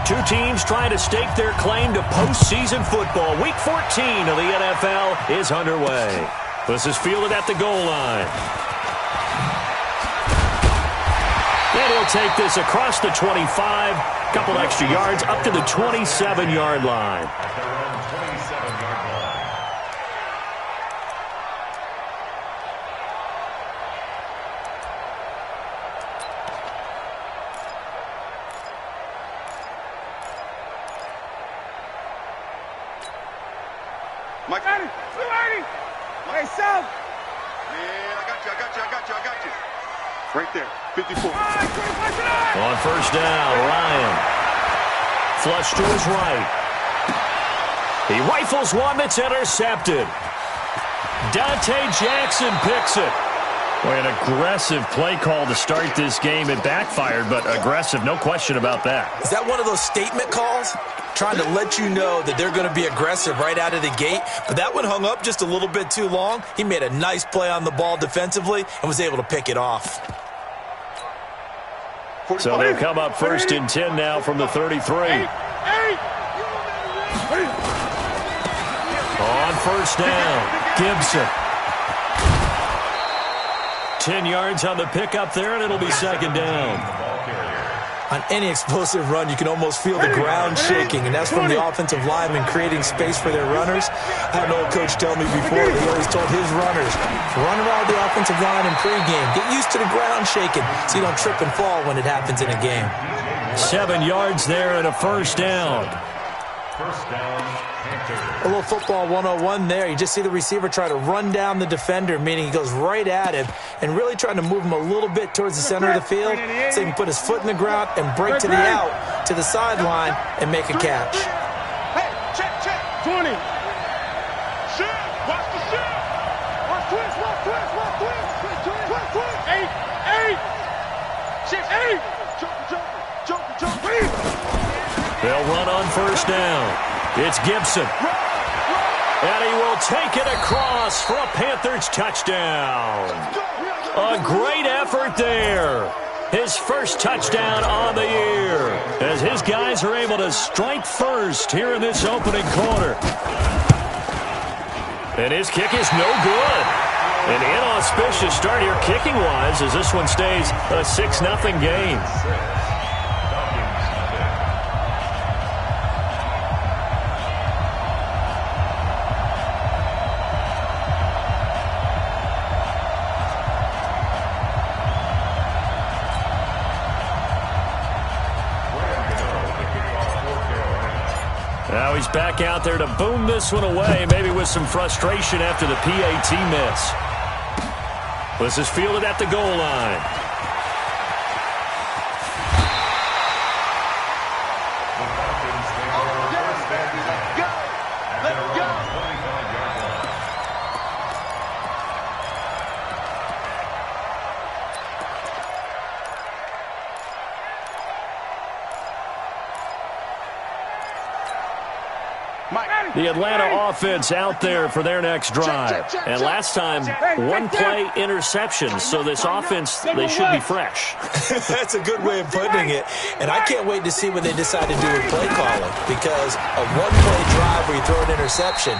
Two teams trying to stake their claim to postseason football. Week 14 of the NFL is underway. This is fielded at the goal line. And he'll take this across the 25, couple extra yards up to the 27-yard line. Mike, 280. Hey, South. Man, I got you. Right there, 54. On first down, Ryan. Flush to his right. He rifles one that's intercepted. Dante Jackson picks it. Boy, an aggressive play call to start this game. It backfired, but aggressive, no question about that. Is that one of those statement calls? Trying to let you know that they're going to be aggressive right out of the gate, but that one hung up just a little bit too long. He made a nice play on the ball defensively and was able to pick it off. So they'll come up first and 10 now from the 33. On first down, Gibson. 10 yards on the pickup there, and it'll be second down. On any explosive run, you can almost feel the ground shaking, and that's from the offensive linemen creating space for their runners. I had an old coach tell me before, he always told his runners, run around the offensive line in pregame. Get used to the ground shaking so you don't trip and fall when it happens in a game. 7 yards there and a first down. First down, A little football 101 there. You just see the receiver try to run down the defender, meaning he goes right at him and really trying to move him a little bit towards the center of the field so he can put his foot in the ground and break to the out, to the sideline, and make a catch. Hey, check. 20. Shit. Watch the shit. Watch twist. 8. Shit, 8. Jump. They'll run on first down. It's Gibson. And he will take it across for a Panthers touchdown. A great effort there. His first touchdown on the year as his guys are able to strike first here in this opening quarter. And his kick is no good. An inauspicious start here kicking-wise as this one stays a 6-0 game. Now he's back out there to boom this one away, maybe with some frustration after the PAT miss. This is fielded at the goal line. Let's go. The Atlanta offense out there for their next drive. And last time, one play interception. So this offense, they should be fresh. That's a good way of putting it. And I can't wait to see what they decide to do with play calling. Because a one-play drive where you throw an interception,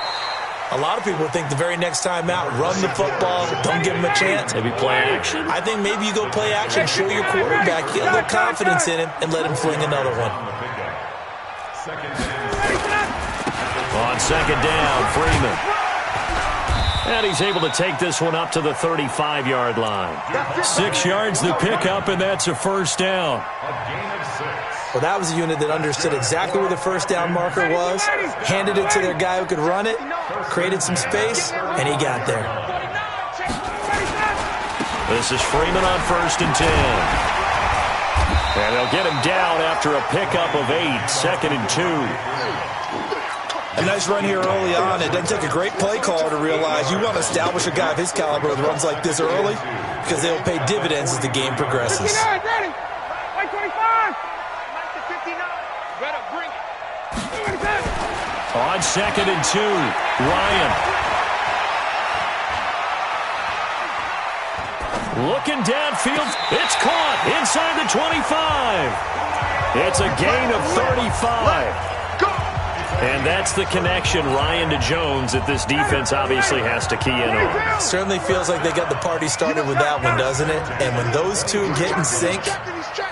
a lot of people think the very next time out, run the football, don't give him a chance. Maybe play action. I think maybe you go play action, show your quarterback, get a little confidence in him, and let him fling another one. On second down, Freeman. And he's able to take this one up to the 35-yard line. 6 yards the pickup, and that's a first down. Well, that was a unit that understood exactly where the first down marker was, handed it to their guy who could run it, created some space, and he got there. This is Freeman on first and 10. And they'll get him down after a pickup of 8, second and 2. A nice run here early on. It doesn't take a great play caller to realize you want to establish a guy of his caliber with runs like this early because they'll pay dividends as the game progresses. Ready. 25. 59. Better bring it. On second and 2, Ryan. Looking downfield. It's caught inside the 25. It's a gain of 35. And that's the connection, Ryan, to Jones, that this defense obviously has to key in on. Certainly feels like they got the party started with that one, doesn't it? And when those two get in sync,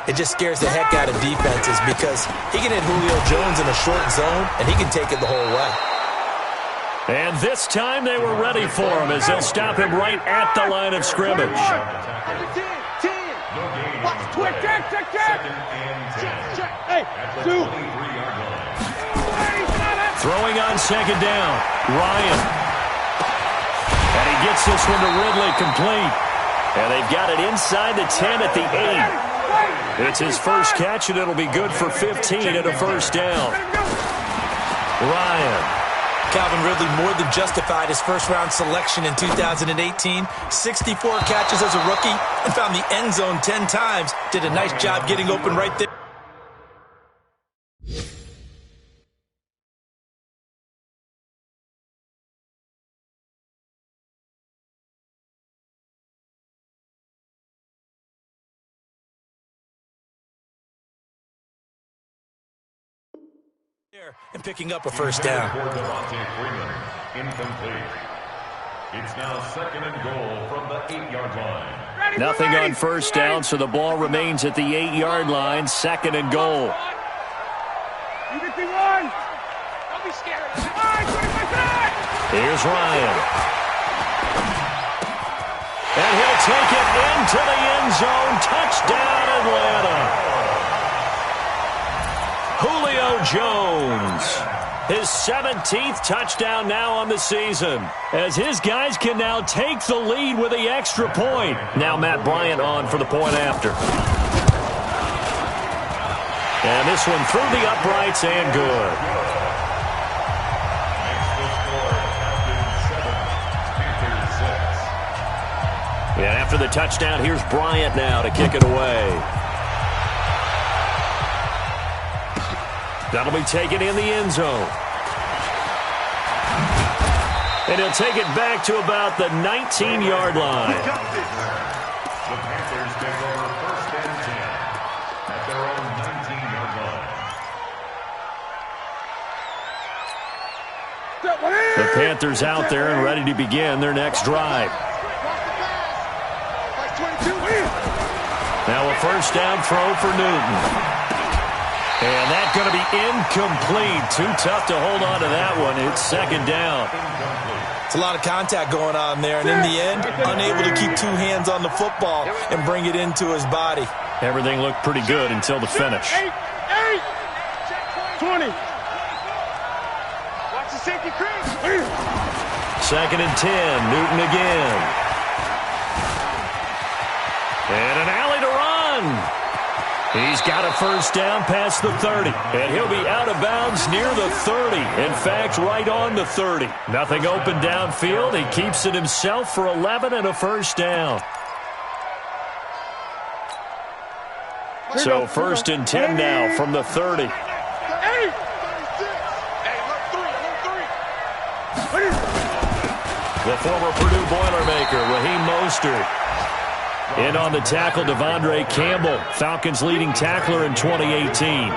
it just scares the heck out of defenses because he can hit Julio Jones in a short zone, and he can take it the whole way. And this time they were ready for him as they'll stop him right at the line of scrimmage. Hey, two. Throwing on second down, Ryan. And he gets this one to Ridley complete. And they've got it inside the 10 at the 8. It's his first catch, and it'll be good for 15 and a first down. Ryan. Calvin Ridley more than justified his first-round selection in 2018. 64 catches as a rookie and found the end zone 10 times. Did a nice job getting open right there. And picking up a first down. Incomplete. It's now second and goal from the 8-yard line. Nothing on first down, so the ball remains at the 8-yard line. Second and goal. You get the one. Don't be scared. Here's Ryan. And he'll take it into the end zone. Touchdown, Atlanta. Julio Jones, his 17th touchdown now on the season, as his guys can now take the lead with the extra point. Now Matt Bryant on for the point after. And this one through the uprights and good. And after the touchdown, here's Bryant now to kick it away. That'll be taken in the end zone. And he'll take it back to about the 19-yard line. The Panthers take over first and 10 at their own 19-yard line. The Panthers out there and ready to begin their next drive. Now a first down throw for Newton. And that's going to be incomplete. Too tough to hold on to that one. It's second down. It's a lot of contact going on there, and in the end, unable to keep two hands on the football and bring it into his body. Everything looked pretty good until the finish. 20. Watch the safety crease. Second and 10. Newton again. And an alley to run. He's got a first down past the 30, and he'll be out of bounds near the 30. In fact, right on the 30. Nothing open downfield. He keeps it himself for 11 and a first down. So first and 10 now from the 30. The former Purdue Boilermaker, Raheem Mostert. In on the tackle, Devondre Campbell, Falcons' leading tackler in 2018.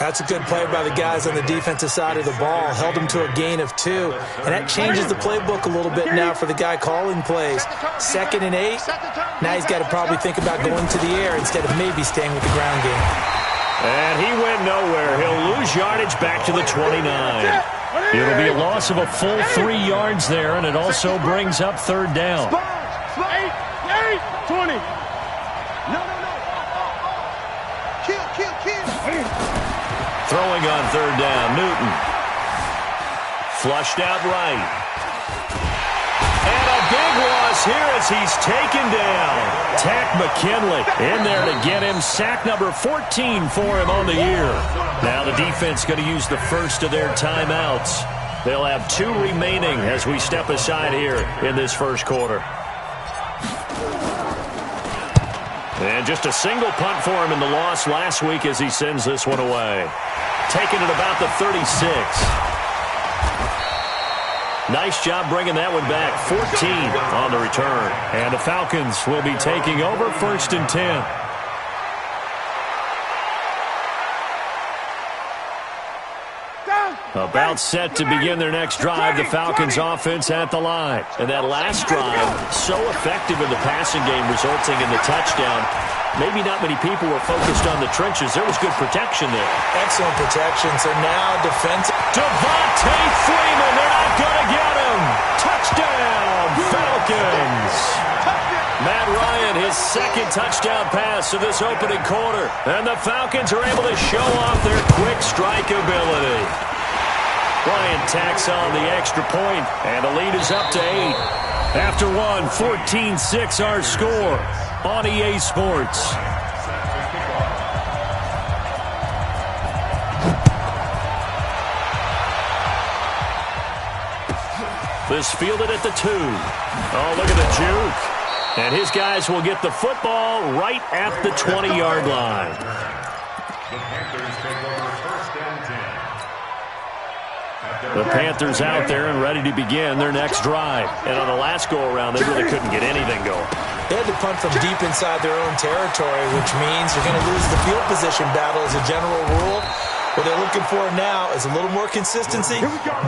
That's a good play by the guys on the defensive side of the ball. Held him to a gain of 2. And that changes the playbook a little bit now for the guy calling plays. Second and 8. Now he's got to probably think about going to the air instead of maybe staying with the ground game. And he went nowhere. He'll lose yardage back to the 29. It'll be a loss of a full 3 yards there, and it also brings up third down. 20. No. Kill. Throwing on third down, Newton. Flushed out right. And a big loss here as he's taken down. Tack McKinley in there to get him. Sack number 14 for him on the year. Now the defense going to use the first of their timeouts. They'll have 2 remaining as we step aside here in this first quarter. And just a single punt for him in the loss last week as he sends this one away. Taking it about the 36. Nice job bringing that one back. 14 on the return. And the Falcons will be taking over first and 10. About set to begin their next drive, the Falcons offense at the line. And that last drive, so effective in the passing game, resulting in the touchdown. Maybe not many people were focused on the trenches. There was good protection there. Excellent protection. So now defense. Devontae Freeman, they're not going to get him. Touchdown, Falcons. Matt Ryan, his second touchdown pass of this opening quarter. And the Falcons are able to show off their quick strike ability. Ryan tacks on the extra point, and the lead is up to 8. After one, 14-6 our score on EA Sports. This fielded at the 2. Oh, look at the juke. And his guys will get the football right at the 20-yard line. The Panthers take over first and 10. The Panthers out there and ready to begin their next drive. And on the last go-around, they really couldn't get anything going. They had to punt from deep inside their own territory, which means you're going to lose the field position battle as a general rule. What they're looking for now is a little more consistency,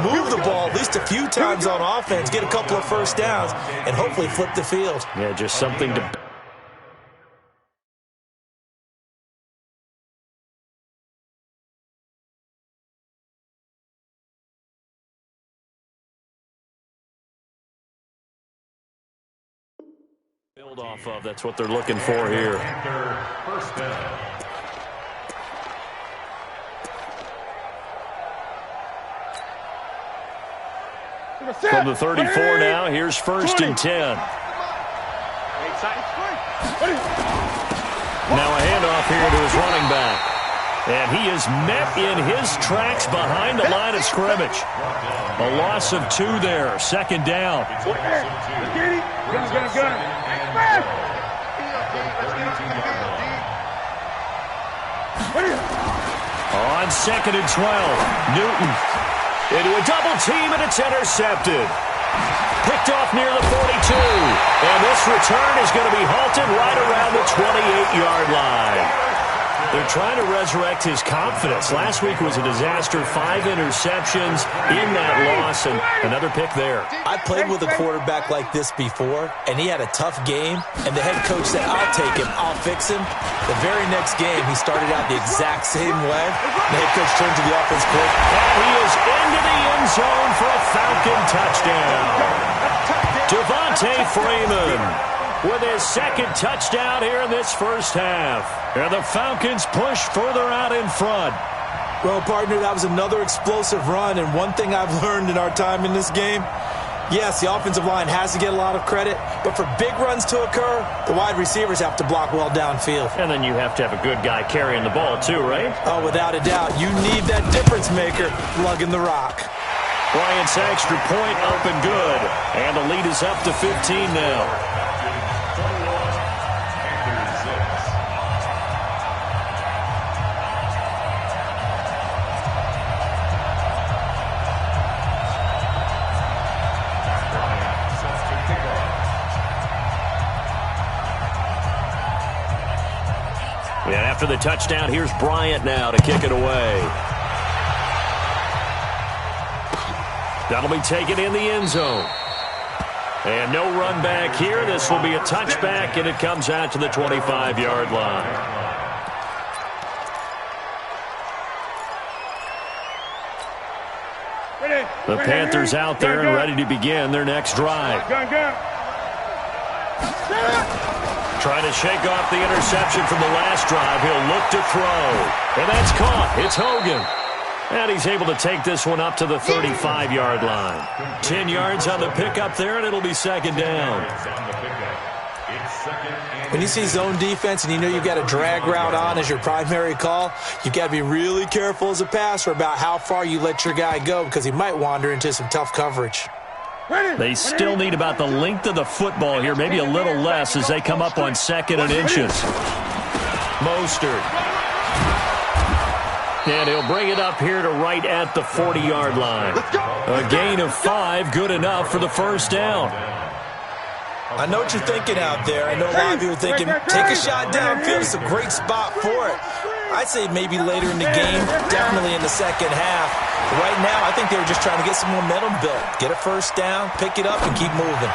move the ball at least a few times on offense, get a couple of first downs, and hopefully flip the field. Yeah, just something to... build off of. That's what they're looking for here. First down. From the 34 now, here's first and 10. Now a handoff here to his running back. And he is met in his tracks behind the line of scrimmage. A loss of 2 there, second down. On second and 12, Newton into a double team, and it's intercepted. Picked off near the 42. And this return is going to be halted right around the 28-yard line. They're trying to resurrect his confidence. Last week was a disaster. 5 interceptions in that loss, and another pick there. I played with a quarterback like this before, and he had a tough game, and the head coach said, I'll take him, I'll fix him. The very next game, he started out the exact same way. The head coach turned to the offense coach. And he is into the end zone for a Falcon touchdown. Devontae Freeman with his second touchdown here in this first half. And the Falcons push further out in front. Well, partner, that was another explosive run, and one thing I've learned in our time in this game, yes, the offensive line has to get a lot of credit, but for big runs to occur, the wide receivers have to block well downfield. And then you have to have a good guy carrying the ball too, right? Oh, without a doubt. You need that difference maker lugging the rock. Bryant's extra point up and good. And the lead is up to 15 now. And after the touchdown, here's Bryant now to kick it away. That'll be taken in the end zone. And no run back here. This will be a touchback, and it comes out to the 25-yard line. The Panthers out there and ready to begin their next drive. Trying to shake off the interception from the last drive. He'll look to throw. And that's caught. It's Hogan. And he's able to take this one up to the 35-yard line. 10 yards on the pickup there, and it'll be second down. When you see zone defense and you know you've got a drag route on as your primary call, you've got to be really careful as a passer about how far you let your guy go because he might wander into some tough coverage. They still need about the length of the football here, maybe a little less as they come up on second and inches. Mostert. And he'll bring it up here to right at the 40-yard line. A gain of 5, good enough for the first down. I know what you're thinking out there. I know a lot of you are thinking, take a shot downfield. It's a great spot for it. I'd say maybe later in the game, definitely in the second half. Right now, I think they were just trying to get some momentum built. Get a first down, pick it up, and keep moving.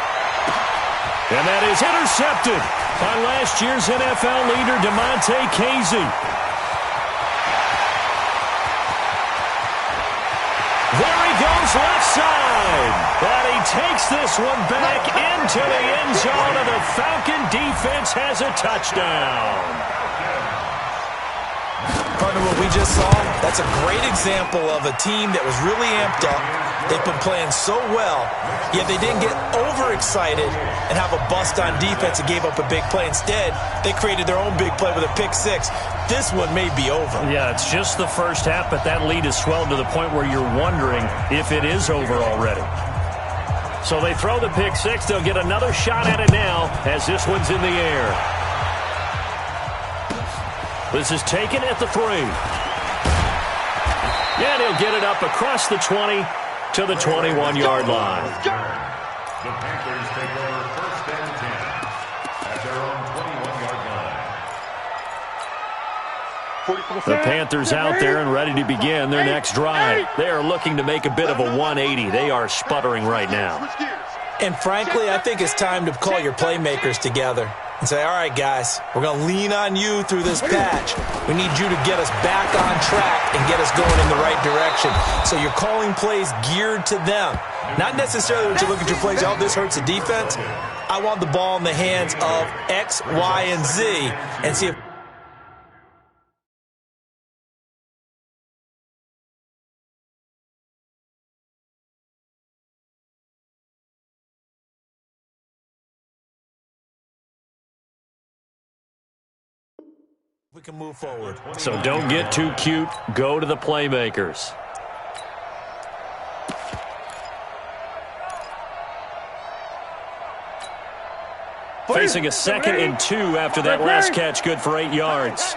And that is intercepted by last year's NFL leader, Damontae Kazee. There he goes left side. And he takes this one back into the end zone, and the Falcon defense has a touchdown. Partner, what we just saw, that's a great example of a team that was really amped up. They've been playing so well, yet they didn't get overexcited and have a bust on defense and gave up a big play. Instead, they created their own big play with a pick six. This one may be over. Yeah, it's just the first half, but that lead has swelled to the point where you're wondering if it is over already. So they throw the pick six. They'll get another shot at it now as this one's in the air. This is taken at the 3. And he'll get it up across the 20 to the 21-yard line. The Panthers take over first and 10 at their own 21-yard line. The Panthers out there and ready to begin their next drive. They are looking to make a bit of a 180. They are sputtering right now. And frankly, I think it's time to call your playmakers together and say, all right, guys, we're going to lean on you through this patch. We need you to get us back on track and get us going in the right direction. So you're calling plays geared to them. Not necessarily when you look at your plays, oh, this hurts the defense. I want the ball in the hands of X, Y, and Z and see if we can move forward. So don't get too cute. Go to the playmakers. Facing a 2nd and 2 after that last catch, good for 8 yards.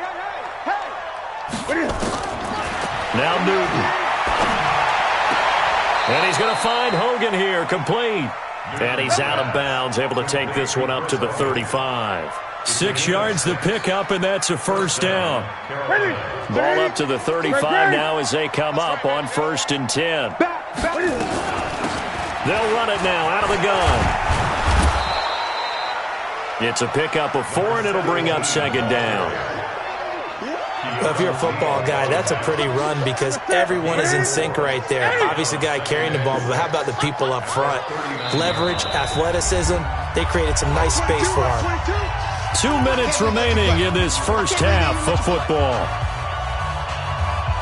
Now Newton. And he's going to find Hogan here, complete. And he's out of bounds, able to take this one up to the 35. 6 yards the pickup, and that's a first down. Ball up to the 35 now as they come up on 1st and 10. They'll run it now out of the gun. It's a pickup of 4, and it'll bring up 2nd down. Well, if you're a football guy, that's a pretty run because everyone is in sync right there. Obviously, the guy carrying the ball, but how about the people up front? Leverage, athleticism, they created some nice space for him. 2 minutes remaining in this first half of football.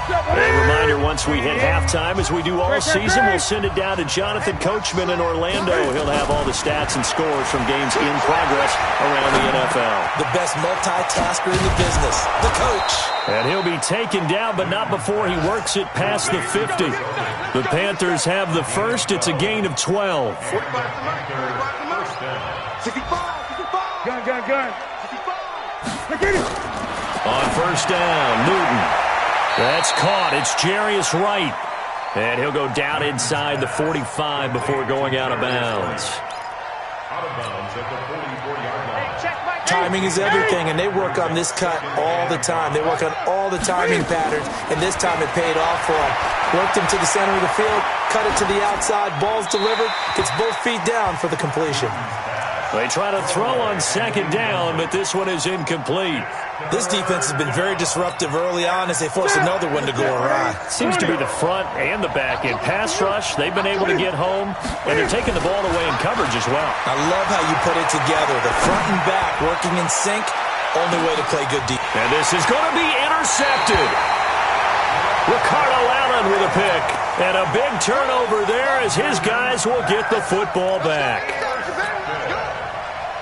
A reminder, once we hit halftime, as we do all season, we'll send it down to Jonathan Coachman in Orlando. He'll have all the stats and scores from games in progress around the NFL. The best multitasker in the business, the coach. And he'll be taken down, but not before he works it past the 50. The Panthers have the first. It's a gain of 12. 65. Gun. On first down, Newton. That's caught. It's Jarius Wright. And he'll go down inside the 45 before going out of bounds. Out of bounds at the 44-yard line. Timing is everything, and they work on this cut all the time. They work on all the timing patterns, and this time it paid off for them. Worked him to the center of the field, cut it to the outside, ball's delivered, gets both feet down for the completion. They try to throw on 2nd down, but this one is incomplete. This defense has been very disruptive early on as they force another one to go awry. Seems to be the front and the back end. Pass rush, they've been able to get home, and they're taking the ball away in coverage as well. I love how you put it together. The front and back working in sync, only way to play good defense. And this is going to be intercepted. Ricardo Allen with a pick. And a big turnover there as his guys will get the football back.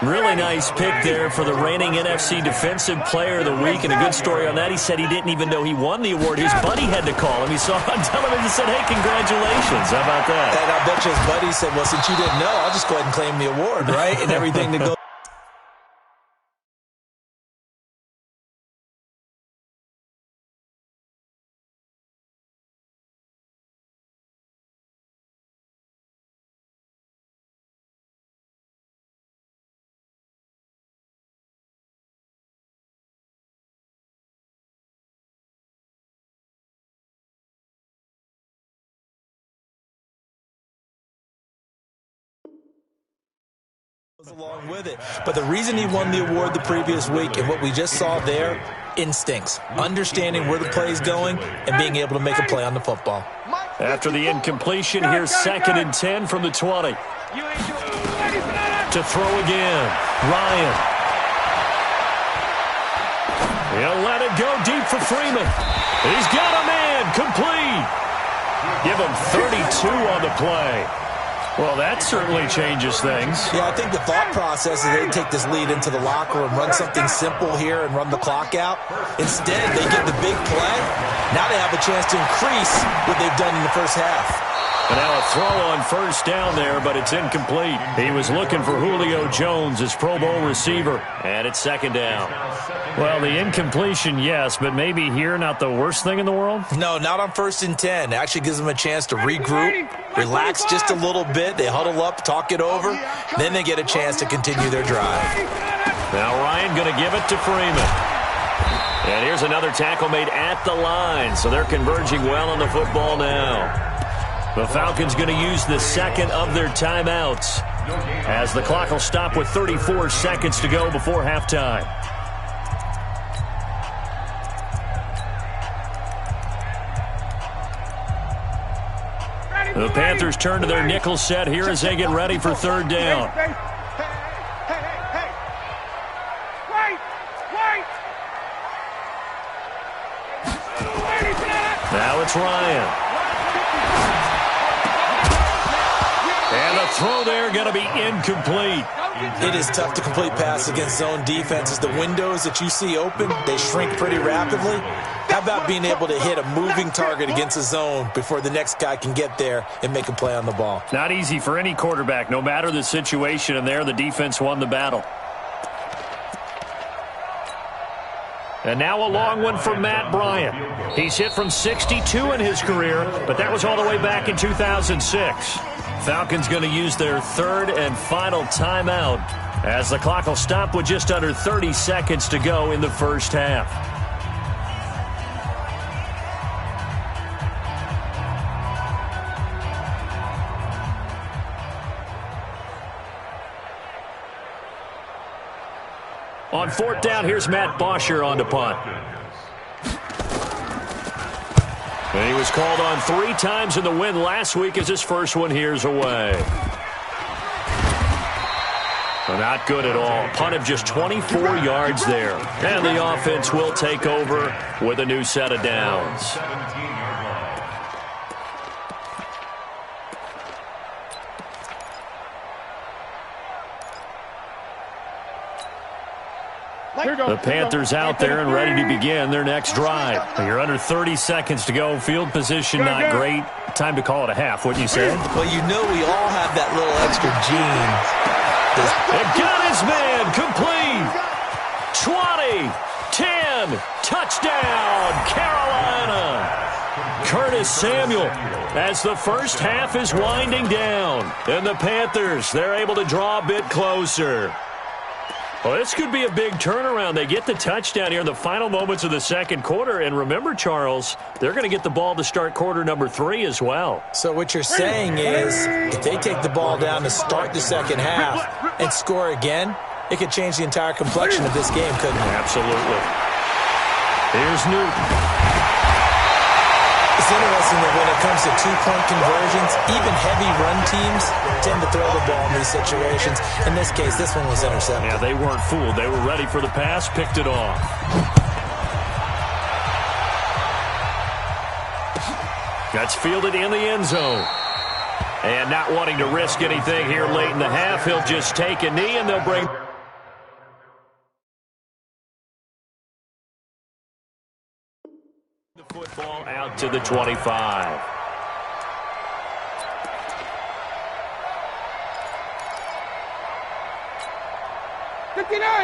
Really nice pick there for the reigning NFC Defensive Player of the Week, and a good story on that. He said he didn't even know he won the award. His buddy had to call him. He saw it on television and said, hey, congratulations. How about that? And I bet you his buddy said, well, since you didn't know, I'll just go ahead and claim the award, right? And everything that goes along with it. But the reason he won the award the previous week and what we just saw there, instincts, understanding where the play is going and being able to make a play on the football. After the incompletion, here's 2nd and 10 from the 20. To throw again, Ryan. He'll let it go deep for Freeman. He's got a man, complete. Give him 32 on the play. Well, that certainly changes things. Yeah, I think the thought process is they take this lead into the locker room, run something simple here and run the clock out. Instead, they get the big play. Now they have a chance to increase what they've done in the first half. And now a throw on 1st down there, but it's incomplete. He was looking for Julio Jones, his Pro Bowl receiver. And it's 2nd down. Well, the incompletion, yes, but maybe here not the worst thing in the world? No, not on 1st and 10. It actually gives them a chance to regroup, relax just a little bit. They huddle up, talk it over. Then they get a chance to continue their drive. Now Ryan going to give it to Freeman. And here's another tackle made at the line, so they're converging well on the football now. The Falcons going to use the 2nd of their timeouts as the clock will stop with 34 seconds to go before halftime. The Panthers turn to their nickel set here as they get ready for 3rd down. Now it's Ryan. And the throw there going to be incomplete. It is tough to complete pass against zone defenses. The windows that you see open, they shrink pretty rapidly. How about being able to hit a moving target against a zone before the next guy can get there and make a play on the ball? Not easy for any quarterback, no matter the situation, and there the defense won the battle. And now a long one for Matt Bryant. He's hit from 62 in his career, but that was all the way back in 2006. Falcons going to use their 3rd and final timeout as the clock will stop with just under 30 seconds to go in the first half. On 4th down, here's Matt Bosher on to punt. And he was called on 3 times in the win last week as his first one here's away. Well, not good at all. Punt of just 24 yards there. And the offense will take over with a new set of downs. The Panthers out there and ready to begin their next drive. You're under 30 seconds to go. Field position not great. Time to call it a half, wouldn't you say? Well, you know we all have that little extra gene. It got his man complete. 20, 10, touchdown, Carolina. Curtis Samuel as the first half is winding down. And the Panthers, they're able to draw a bit closer. Well, this could be a big turnaround. They get the touchdown here in the final moments of the second quarter. And remember, Charles, they're going to get the ball to start quarter number 3 as well. So what you're saying is if they take the ball down to start the second half and score again, it could change the entire complexion of this game, couldn't it? Absolutely. Here's Newton. It's interesting that when it comes to 2-point conversions, even heavy run teams tend to throw the ball in these situations. In this case, this one was intercepted. Yeah, they weren't fooled. They were ready for the pass, picked it off. That's fielded in the end zone. And not wanting to risk anything here late in the half, he'll just take a knee and they'll bring the football out to the 25.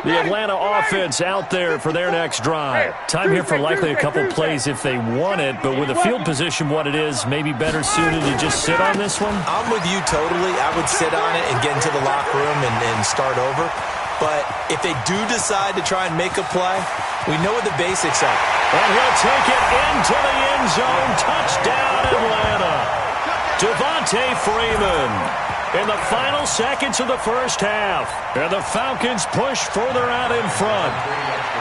The Atlanta offense out there for their next drive. Time here for likely a couple plays if they want it, but with the field position what it is, maybe better suited to just sit on this one? I'm with you totally. I would sit on it and get into the locker room and start over. But if they do decide to try and make a play, we know what the basics are. And he'll take it into the end zone. Touchdown, Atlanta. Devontae Freeman. in the final seconds of the first half. And the Falcons push further out in front.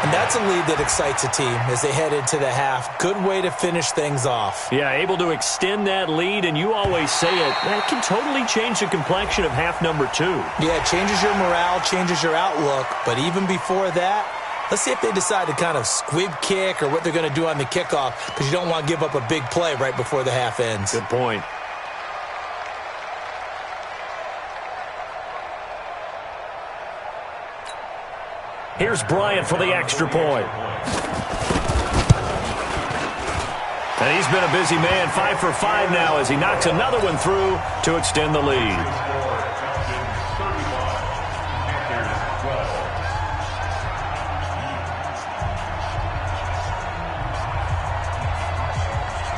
And that's a lead that excites a team as they head into the half. Good way to finish things off. Yeah, able to extend that lead, and you always say it, that can totally change the complexion of half number 2. Yeah, it changes your morale, changes your outlook. But even before that, let's see if they decide to kind of squib kick or what they're going to do on the kickoff, because you don't want to give up a big play right before the half ends. Good point. Here's Bryant for the extra point. And he's been a busy man, 5 for 5 now as he knocks another one through to extend the lead.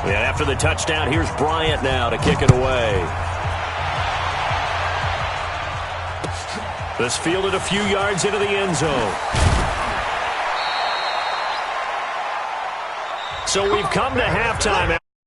And after the touchdown, here's Bryant now to kick it away. This fielded a few yards into the end zone. So we've come to halftime.